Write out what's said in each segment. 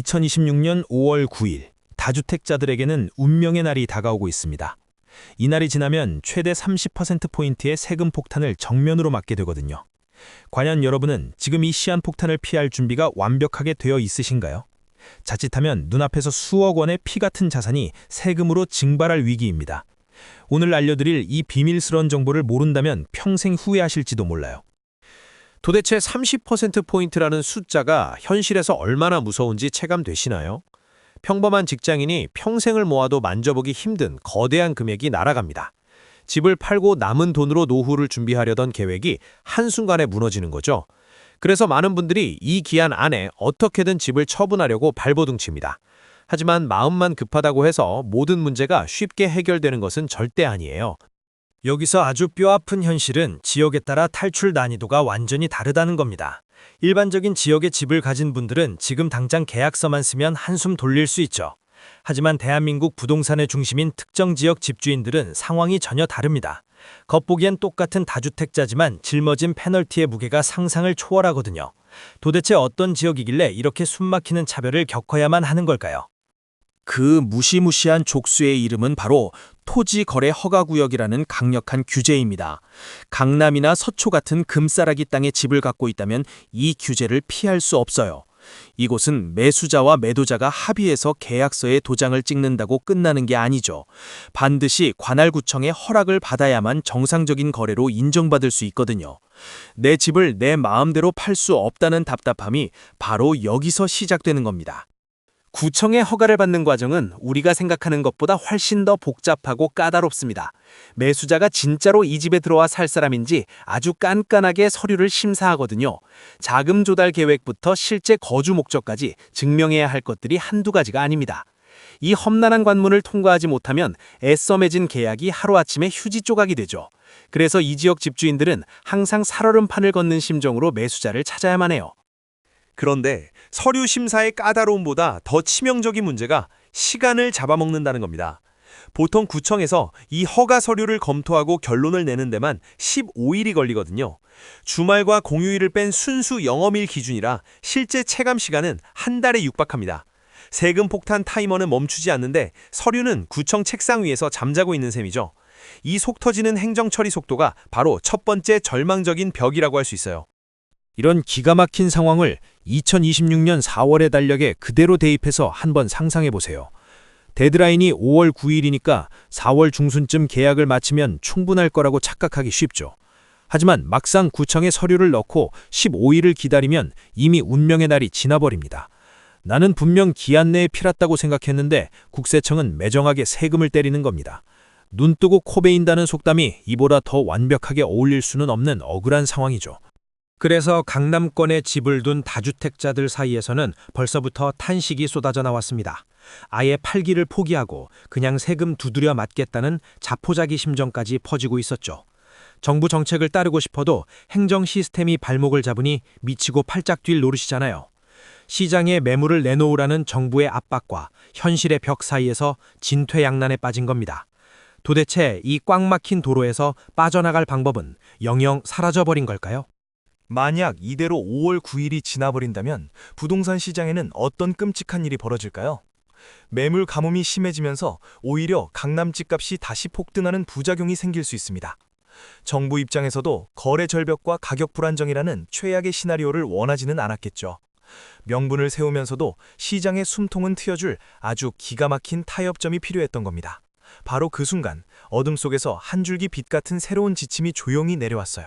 2026년 5월 9일, 다주택자들에게는 운명의 날이 다가오고 있습니다. 이 날이 지나면 최대 30%포인트의 세금 폭탄을 정면으로 맞게 되거든요. 과연 여러분은 지금 이 시한폭탄을 피할 준비가 완벽하게 되어 있으신가요? 자칫하면 눈앞에서 수억 원의 피 같은 자산이 세금으로 증발할 위기입니다. 오늘 알려드릴 이 비밀스러운 정보를 모른다면 평생 후회하실지도 몰라요. 도대체 30%포인트라는 숫자가 현실에서 얼마나 무서운지 체감되시나요? 평범한 직장인이 평생을 모아도 만져보기 힘든 거대한 금액이 날아갑니다. 집을 팔고 남은 돈으로 노후를 준비하려던 계획이 한순간에 무너지는 거죠. 그래서 많은 분들이 이 기한 안에 어떻게든 집을 처분하려고 발버둥칩니다. 하지만 마음만 급하다고 해서 모든 문제가 쉽게 해결되는 것은 절대 아니에요. 여기서 아주 뼈아픈 현실은 지역에 따라 탈출 난이도가 완전히 다르다는 겁니다. 일반적인 지역의 집을 가진 분들은 지금 당장 계약서만 쓰면 한숨 돌릴 수 있죠. 하지만 대한민국 부동산의 중심인 특정 지역 집주인들은 상황이 전혀 다릅니다. 겉보기엔 똑같은 다주택자지만 짊어진 페널티의 무게가 상상을 초월하거든요. 도대체 어떤 지역이길래 이렇게 숨막히는 차별을 겪어야만 하는 걸까요? 그 무시무시한 족수의 이름은 바로 토지거래 허가구역이라는 강력한 규제입니다. 강남이나 서초 같은 금싸라기 땅에 집을 갖고 있다면 이 규제를 피할 수 없어요. 이곳은 매수자와 매도자가 합의해서 계약서에 도장을 찍는다고 끝나는 게 아니죠. 반드시 관할구청의 허락을 받아야만 정상적인 거래로 인정받을 수 있거든요. 내 집을 내 마음대로 팔 수 없다는 답답함이 바로 여기서 시작되는 겁니다. 구청의 허가를 받는 과정은 우리가 생각하는 것보다 훨씬 더 복잡하고 까다롭습니다. 매수자가 진짜로 이 집에 들어와 살 사람인지 아주 깐깐하게 서류를 심사하거든요. 자금 조달 계획부터 실제 거주 목적까지 증명해야 할 것들이 한두 가지가 아닙니다. 이 험난한 관문을 통과하지 못하면 애써 맺은 계약이 하루아침에 휴지 조각이 되죠. 그래서 이 지역 집주인들은 항상 살얼음판을 걷는 심정으로 매수자를 찾아야만 해요. 그런데 서류 심사의 까다로움보다 더 치명적인 문제가 시간을 잡아먹는다는 겁니다. 보통 구청에서 이 허가 서류를 검토하고 결론을 내는 데만 15일이 걸리거든요. 주말과 공휴일을 뺀 순수 영업일 기준이라 실제 체감 시간은 한 달에 육박합니다. 세금 폭탄 타이머는 멈추지 않는데 서류는 구청 책상 위에서 잠자고 있는 셈이죠. 이 속 터지는 행정 처리 속도가 바로 첫 번째 절망적인 벽이라고 할 수 있어요. 이런 기가 막힌 상황을 2026년 4월의 달력에 그대로 대입해서 한번 상상해보세요. 데드라인이 5월 9일이니까 4월 중순쯤 계약을 마치면 충분할 거라고 착각하기 쉽죠. 하지만 막상 구청에 서류를 넣고 15일을 기다리면 이미 운명의 날이 지나버립니다. 나는 분명 기한 내에 필았다고 생각했는데 국세청은 매정하게 세금을 때리는 겁니다. 눈 뜨고 코 베인다는 속담이 이보다 더 완벽하게 어울릴 수는 없는 억울한 상황이죠. 그래서 강남권에 집을 둔 다주택자들 사이에서는 벌써부터 탄식이 쏟아져 나왔습니다. 아예 팔기를 포기하고 그냥 세금 두드려 맞겠다는 자포자기 심정까지 퍼지고 있었죠. 정부 정책을 따르고 싶어도 행정 시스템이 발목을 잡으니 미치고 팔짝 뛸 노릇이잖아요. 시장에 매물을 내놓으라는 정부의 압박과 현실의 벽 사이에서 진퇴양난에 빠진 겁니다. 도대체 이 꽉 막힌 도로에서 빠져나갈 방법은 영영 사라져버린 걸까요? 만약 이대로 5월 9일이 지나버린다면 부동산 시장에는 어떤 끔찍한 일이 벌어질까요? 매물 가뭄이 심해지면서 오히려 강남 집값이 다시 폭등하는 부작용이 생길 수 있습니다. 정부 입장에서도 거래 절벽과 가격 불안정이라는 최악의 시나리오를 원하지는 않았겠죠. 명분을 세우면서도 시장의 숨통은 트여줄 아주 기가 막힌 타협점이 필요했던 겁니다. 바로 그 순간 어둠 속에서 한 줄기 빛 같은 새로운 지침이 조용히 내려왔어요.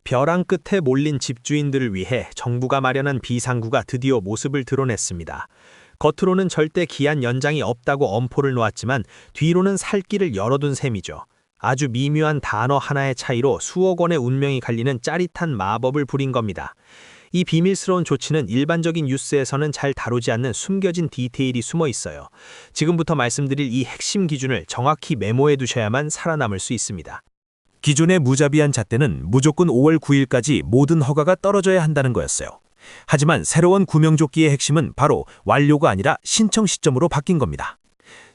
벼랑 끝에 몰린 집주인들을 위해 정부가 마련한 비상구가 드디어 모습을 드러냈습니다. 겉으로는 절대 기한 연장이 없다고 엄포를 놓았지만 뒤로는 살 길을 열어둔 셈이죠. 아주 미묘한 단어 하나의 차이로 수억 원의 운명이 갈리는 짜릿한 마법을 부린 겁니다. 이 비밀스러운 조치는 일반적인 뉴스에서는 잘 다루지 않는 숨겨진 디테일이 숨어 있어요. 지금부터 말씀드릴 이 핵심 기준을 정확히 메모해 두셔야만 살아남을 수 있습니다. 기존의 무자비한 잣대는 무조건 5월 9일까지 모든 허가가 떨어져야 한다는 거였어요. 하지만 새로운 구명조끼의 핵심은 바로 완료가 아니라 신청 시점으로 바뀐 겁니다.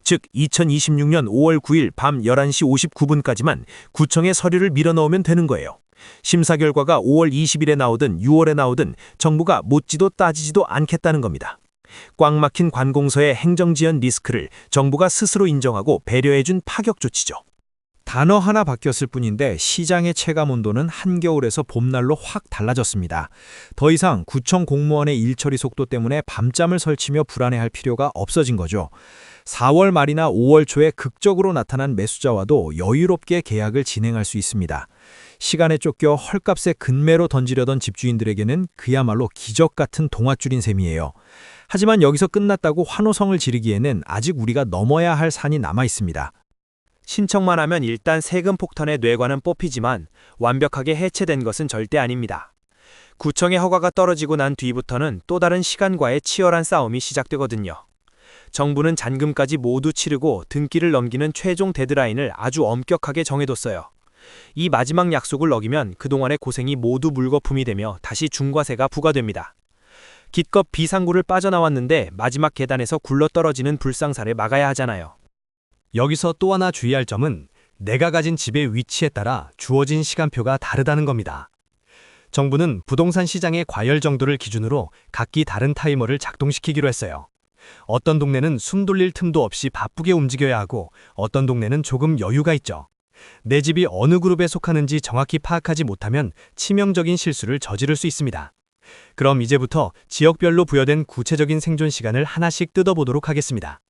즉 2026년 5월 9일 밤 11시 59분까지만 구청에 서류를 밀어넣으면 되는 거예요. 심사 결과가 5월 20일에 나오든 6월에 나오든 정부가 묻지도 따지지도 않겠다는 겁니다. 꽉 막힌 관공서의 행정지연 리스크를 정부가 스스로 인정하고 배려해준 파격 조치죠. 단어 하나 바뀌었을 뿐인데 시장의 체감 온도는 한겨울에서 봄날로 확 달라졌습니다. 더 이상 구청 공무원의 일처리 속도 때문에 밤잠을 설치며 불안해할 필요가 없어진 거죠. 4월 말이나 5월 초에 극적으로 나타난 매수자와도 여유롭게 계약을 진행할 수 있습니다. 시간에 쫓겨 헐값에 근매로 던지려던 집주인들에게는 그야말로 기적 같은 동화줄인 셈이에요. 하지만 여기서 끝났다고 환호성을 지르기에는 아직 우리가 넘어야 할 산이 남아 있습니다. 신청만 하면 일단 세금 폭탄의 뇌관은 뽑히지만 완벽하게 해체된 것은 절대 아닙니다. 구청의 허가가 떨어지고 난 뒤부터는 또 다른 시간과의 치열한 싸움이 시작되거든요. 정부는 잔금까지 모두 치르고 등기를 넘기는 최종 데드라인을 아주 엄격하게 정해뒀어요. 이 마지막 약속을 어기면 그동안의 고생이 모두 물거품이 되며 다시 중과세가 부과됩니다. 기껏 비상구를 빠져나왔는데 마지막 계단에서 굴러떨어지는 불상사를 막아야 하잖아요. 여기서 또 하나 주의할 점은 내가 가진 집의 위치에 따라 주어진 시간표가 다르다는 겁니다. 정부는 부동산 시장의 과열 정도를 기준으로 각기 다른 타이머를 작동시키기로 했어요. 어떤 동네는 숨 돌릴 틈도 없이 바쁘게 움직여야 하고 어떤 동네는 조금 여유가 있죠. 내 집이 어느 그룹에 속하는지 정확히 파악하지 못하면 치명적인 실수를 저지를 수 있습니다. 그럼 이제부터 지역별로 부여된 구체적인 생존 시간을 하나씩 뜯어보도록 하겠습니다.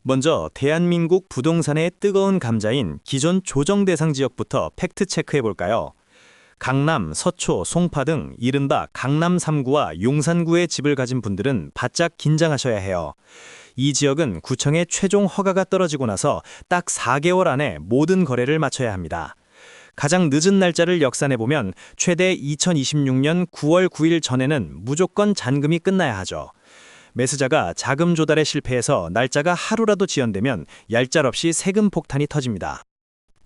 먼저 대한민국 부동산의 뜨거운 감자인 기존 조정 대상 지역부터 팩트 체크해 볼까요? 강남, 서초, 송파 등 이른바 강남 3구와 용산구에 집을 가진 분들은 바짝 긴장하셔야 해요. 이 지역은 구청의 최종 허가가 떨어지고 나서 딱 4개월 안에 모든 거래를 마쳐야 합니다. 가장 늦은 날짜를 역산해보면 최대 2026년 9월 9일 전에는 무조건 잔금이 끝나야 하죠. 매수자가 자금 조달에 실패해서 날짜가 하루라도 지연되면 얄짤없이 세금 폭탄이 터집니다.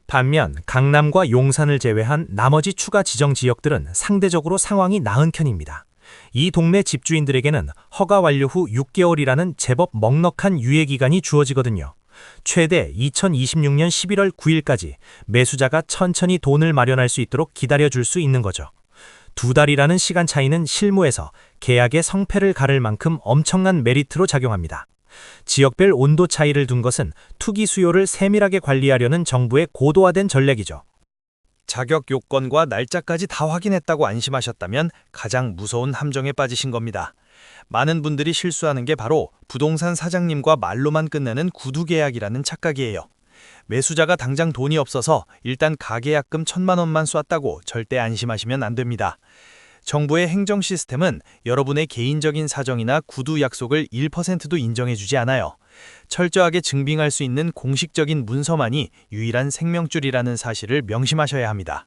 반면 강남과 용산을 제외한 나머지 추가 지정 지역들은 상대적으로 상황이 나은 편입니다. 이 동네 집주인들에게는 허가 완료 후 6개월이라는 제법 넉넉한 유예기간이 주어지거든요. 최대 2026년 11월 9일까지 매수자가 천천히 돈을 마련할 수 있도록 기다려줄 수 있는 거죠. 2달이라는 시간 차이는 실무에서 계약의 성패를 가를 만큼 엄청난 메리트로 작용합니다. 지역별 온도 차이를 둔 것은 투기 수요를 세밀하게 관리하려는 정부의 고도화된 전략이죠. 자격 요건과 날짜까지 다 확인했다고 안심하셨다면 가장 무서운 함정에 빠지신 겁니다. 많은 분들이 실수하는 게 바로 부동산 사장님과 말로만 끝내는 구두 계약이라는 착각이에요. 매수자가 당장 돈이 없어서 일단 가계약금 1,000만 원만 쐈다고 절대 안심하시면 안 됩니다. 정부의 행정 시스템은 여러분의 개인적인 사정이나 구두 약속을 1%도 인정해주지 않아요. 철저하게 증빙할 수 있는 공식적인 문서만이 유일한 생명줄이라는 사실을 명심하셔야 합니다.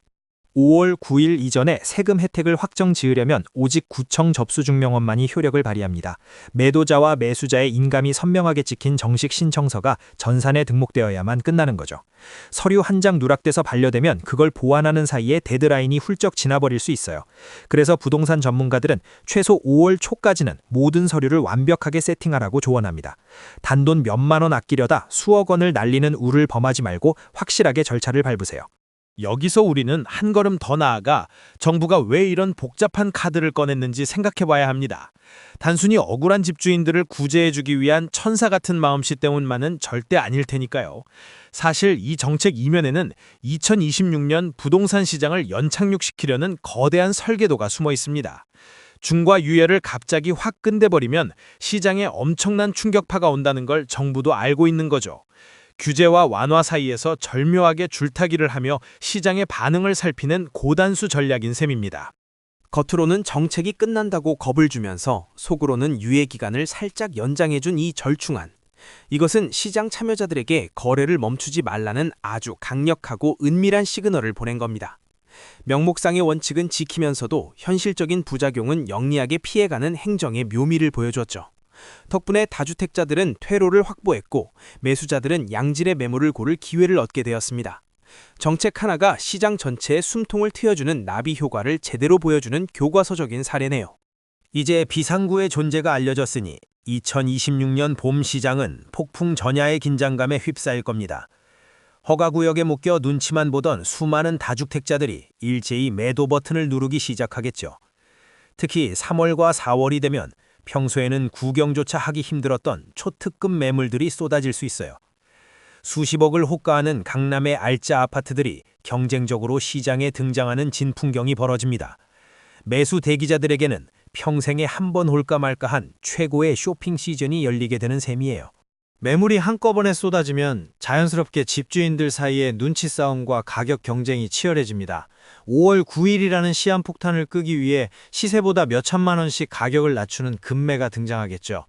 5월 9일 이전에 세금 혜택을 확정 지으려면 오직 구청 접수증명원만이 효력을 발휘합니다. 매도자와 매수자의 인감이 선명하게 찍힌 정식 신청서가 전산에 등록되어야만 끝나는 거죠. 서류 한 장 누락돼서 반려되면 그걸 보완하는 사이에 데드라인이 훌쩍 지나버릴 수 있어요. 그래서 부동산 전문가들은 최소 5월 초까지는 모든 서류를 완벽하게 세팅하라고 조언합니다. 단돈 몇만 원 아끼려다 수억 원을 날리는 우를 범하지 말고 확실하게 절차를 밟으세요. 여기서 우리는 한 걸음 더 나아가 정부가 왜 이런 복잡한 카드를 꺼냈는지 생각해봐야 합니다. 단순히 억울한 집주인들을 구제해주기 위한 천사 같은 마음씨 때문만은 절대 아닐 테니까요. 사실 이 정책 이면에는 2026년 부동산 시장을 연착륙시키려는 거대한 설계도가 숨어 있습니다. 중과 유예를 갑자기 확 끝내버리면 시장에 엄청난 충격파가 온다는 걸 정부도 알고 있는 거죠. 규제와 완화 사이에서 절묘하게 줄타기를 하며 시장의 반응을 살피는 고단수 전략인 셈입니다. 겉으로는 정책이 끝난다고 겁을 주면서 속으로는 유예 기간을 살짝 연장해준 이 절충안. 이것은 시장 참여자들에게 거래를 멈추지 말라는 아주 강력하고 은밀한 시그널을 보낸 겁니다. 명목상의 원칙은 지키면서도 현실적인 부작용은 영리하게 피해가는 행정의 묘미를 보여줬죠. 덕분에 다주택자들은 퇴로를 확보했고 매수자들은 양질의 매물을 고를 기회를 얻게 되었습니다. 정책 하나가 시장 전체에 숨통을 트여주는 나비 효과를 제대로 보여주는 교과서적인 사례네요. 이제 비상구의 존재가 알려졌으니 2026년 봄 시장은 폭풍 전야의 긴장감에 휩싸일 겁니다. 허가구역에 묶여 눈치만 보던 수많은 다주택자들이 일제히 매도 버튼을 누르기 시작하겠죠. 특히 3월과 4월이 되면 평소에는 구경조차 하기 힘들었던 초특급 매물들이 쏟아질 수 있어요. 수십억을 호가하는 강남의 알짜 아파트들이 경쟁적으로 시장에 등장하는 진풍경이 벌어집니다. 매수 대기자들에게는 평생에 한 번 올까 말까한 최고의 쇼핑 시즌이 열리게 되는 셈이에요. 매물이 한꺼번에 쏟아지면 자연스럽게 집주인들 사이에 눈치 싸움과 가격 경쟁이 치열해집니다. 5월 9일이라는 시한폭탄을 끄기 위해 시세보다 몇 천만 원씩 가격을 낮추는 급매가 등장하겠죠.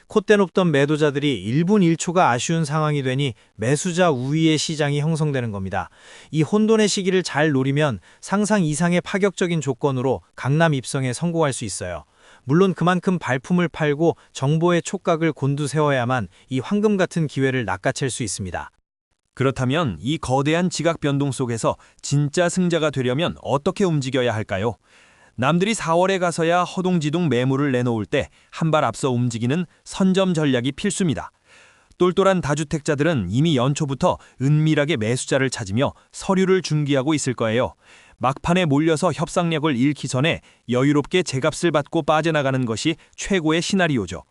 콧대 높던 매도자들이 1분 1초가 아쉬운 상황이 되니 매수자 우위의 시장이 형성되는 겁니다. 이 혼돈의 시기를 잘 노리면 상상 이상의 파격적인 조건으로 강남 입성에 성공할 수 있어요. 물론 그만큼 발품을 팔고 정보의 촉각을 곤두세워야만 이 황금 같은 기회를 낚아챌 수 있습니다. 그렇다면 이 거대한 지각 변동 속에서 진짜 승자가 되려면 어떻게 움직여야 할까요? 남들이 4월에 가서야 허둥지둥 매물을 내놓을 때 한 발 앞서 움직이는 선점 전략이 필수입니다. 똘똘한 다주택자들은 이미 연초부터 은밀하게 매수자를 찾으며 서류를 준비하고 있을 거예요. 막판에 몰려서 협상력을 잃기 전에 여유롭게 제값을 받고 빠져나가는 것이 최고의 시나리오죠.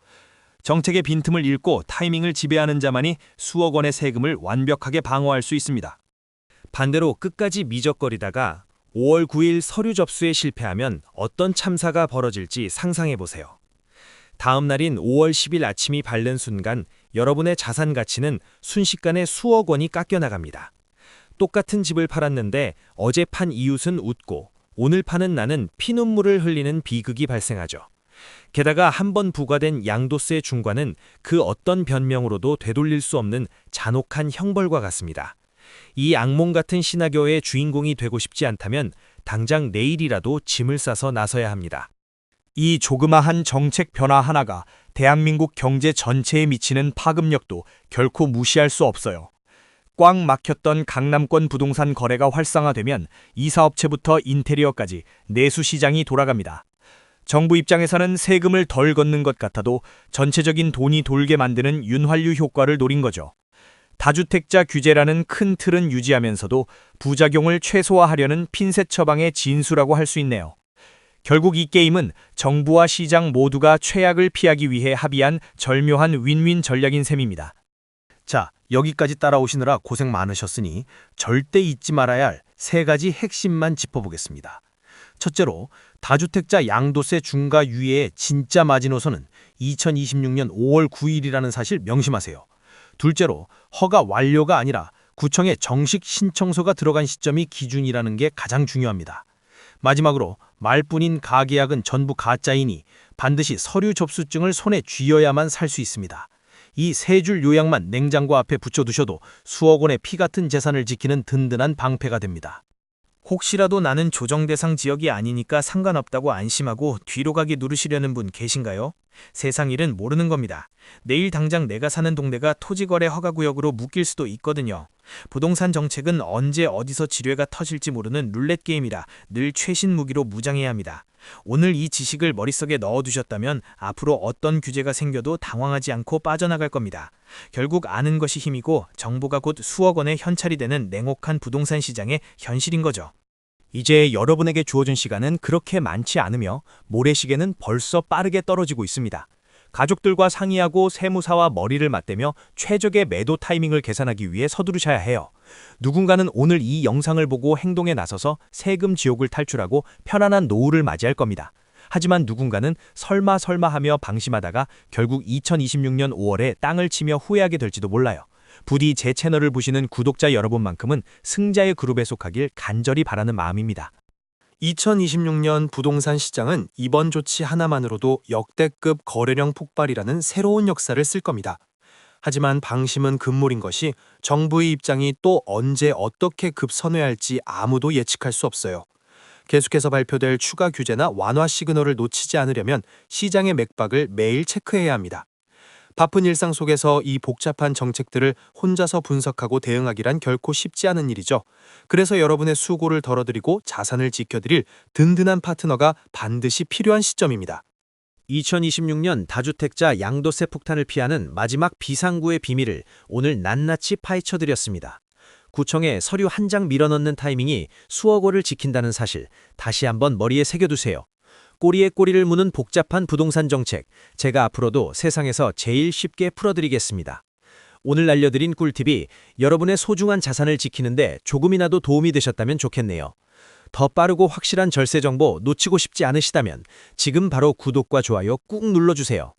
정책의 빈틈을 읽고 타이밍을 지배하는 자만이 수억 원의 세금을 완벽하게 방어할 수 있습니다. 반대로 끝까지 미적거리다가 5월 9일 서류 접수에 실패하면 어떤 참사가 벌어질지 상상해보세요. 다음 날인 5월 10일 아침이 밝는 순간 여러분의 자산 가치는 순식간에 수억 원이 깎여나갑니다. 똑같은 집을 팔았는데 어제 판 이웃은 웃고 오늘 파는 나는 피눈물을 흘리는 비극이 발생하죠. 게다가 한 번 부과된 양도세 중과는 그 어떤 변명으로도 되돌릴 수 없는 잔혹한 형벌과 같습니다. 이 악몽 같은 시나리오의 주인공이 되고 싶지 않다면 당장 내일이라도 짐을 싸서 나서야 합니다. 이 조그마한 정책 변화 하나가 대한민국 경제 전체에 미치는 파급력도 결코 무시할 수 없어요. 꽉 막혔던 강남권 부동산 거래가 활성화되면 이사업체부터 인테리어까지 내수 시장이 돌아갑니다. 정부 입장에서는 세금을 덜 걷는 것 같아도 전체적인 돈이 돌게 만드는 윤활유 효과를 노린 거죠. 다주택자 규제라는 큰 틀은 유지하면서도 부작용을 최소화하려는 핀셋 처방의 진수라고 할 수 있네요. 결국 이 게임은 정부와 시장 모두가 최악을 피하기 위해 합의한 절묘한 윈윈 전략인 셈입니다. 자, 여기까지 따라오시느라 고생 많으셨으니 절대 잊지 말아야 할 3가지 핵심만 짚어보겠습니다. 첫째로, 다주택자 양도세 중과 유예의 진짜 마지노선은 2026년 5월 9일이라는 사실 명심하세요. 둘째로, 허가 완료가 아니라 구청에 정식 신청서가 들어간 시점이 기준이라는 게 가장 중요합니다. 마지막으로, 말뿐인 가계약은 전부 가짜이니 반드시 서류 접수증을 손에 쥐어야만 살 수 있습니다. 이 3줄 요약만 냉장고 앞에 붙여두셔도 수억 원의 피 같은 재산을 지키는 든든한 방패가 됩니다. 혹시라도 나는 조정 대상 지역이 아니니까 상관없다고 안심하고 뒤로 가기 누르시려는 분 계신가요? 세상 일은 모르는 겁니다. 내일 당장 내가 사는 동네가 토지거래 허가구역으로 묶일 수도 있거든요. 부동산 정책은 언제 어디서 지뢰가 터질지 모르는 룰렛 게임이라 늘 최신 무기로 무장해야 합니다. 오늘 이 지식을 머릿속에 넣어두셨다면 앞으로 어떤 규제가 생겨도 당황하지 않고 빠져나갈 겁니다. 결국 아는 것이 힘이고 정보가 곧 수억 원의 현찰이 되는 냉혹한 부동산 시장의 현실인 거죠. 이제 여러분에게 주어진 시간은 그렇게 많지 않으며 모래시계는 벌써 빠르게 떨어지고 있습니다. 가족들과 상의하고 세무사와 머리를 맞대며 최적의 매도 타이밍을 계산하기 위해 서두르셔야 해요. 누군가는 오늘 이 영상을 보고 행동에 나서서 세금 지옥을 탈출하고 편안한 노후를 맞이할 겁니다. 하지만 누군가는 설마 하며 방심하다가 결국 2026년 5월에 땅을 치며 후회하게 될지도 몰라요. 부디 제 채널을 보시는 구독자 여러분만큼은 승자의 그룹에 속하길 간절히 바라는 마음입니다. 2026년 부동산 시장은 이번 조치 하나만으로도 역대급 거래량 폭발이라는 새로운 역사를 쓸 겁니다. 하지만 방심은 금물인 것이 정부의 입장이 또 언제 어떻게 급선회할지 아무도 예측할 수 없어요. 계속해서 발표될 추가 규제나 완화 시그널을 놓치지 않으려면 시장의 맥박을 매일 체크해야 합니다. 바쁜 일상 속에서 이 복잡한 정책들을 혼자서 분석하고 대응하기란 결코 쉽지 않은 일이죠. 그래서 여러분의 수고를 덜어드리고 자산을 지켜드릴 든든한 파트너가 반드시 필요한 시점입니다. 2026년 다주택자 양도세 폭탄을 피하는 마지막 비상구의 비밀을 오늘 낱낱이 파헤쳐드렸습니다. 구청에 서류 한 장 밀어넣는 타이밍이 수억 원을 지킨다는 사실 다시 한번 머리에 새겨두세요. 꼬리에 꼬리를 무는 복잡한 부동산 정책, 제가 앞으로도 세상에서 제일 쉽게 풀어드리겠습니다. 오늘 알려드린 꿀팁이 여러분의 소중한 자산을 지키는데 조금이라도 도움이 되셨다면 좋겠네요. 더 빠르고 확실한 절세 정보 놓치고 싶지 않으시다면 지금 바로 구독과 좋아요 꾹 눌러주세요.